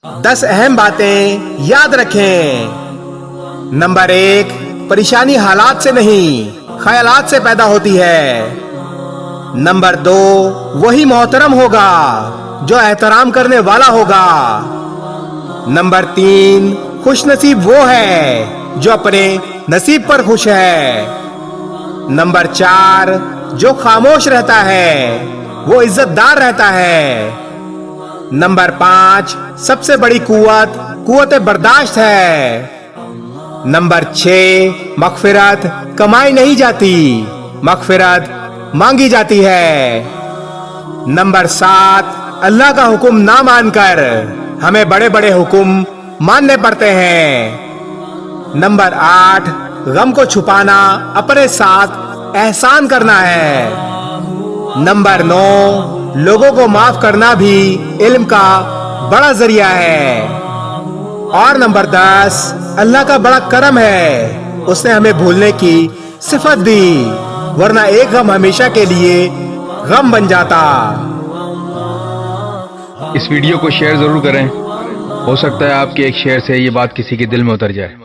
10 اہم باتیں یاد رکھیں۔ نمبر 1، پریشانی حالات سے نہیں خیالات سے پیدا ہوتی ہے۔ نمبر 2، وہی محترم ہوگا جو احترام کرنے والا ہوگا۔ نمبر 3، خوش نصیب وہ ہے جو اپنے نصیب پر خوش ہے۔ نمبر 4، جو خاموش رہتا ہے وہ عزت دار رہتا ہے۔ نمبر 5، سب سے بڑی قوت برداشت ہے۔ نمبر 6، مغفرت کمائی نہیں جاتی، مغفرت مانگی جاتی ہے۔ نمبر 7، اللہ کا حکم نہ مان کر ہمیں بڑے بڑے حکم ماننے پڑتے ہیں۔ نمبر 8، غم کو چھپانا اپنے ساتھ احسان کرنا ہے۔ نمبر 9، لوگوں کو معاف کرنا بھی علم کا بڑا ذریعہ ہے۔ اور نمبر 10، اللہ کا بڑا کرم ہے، اس نے ہمیں بھولنے کی صفت دی، ورنہ ایک غم ہمیشہ کے لیے غم بن جاتا۔ اس ویڈیو کو شیئر ضرور کریں، ہو سکتا ہے آپ کے ایک شیئر سے یہ بات کسی کے دل میں اتر جائے۔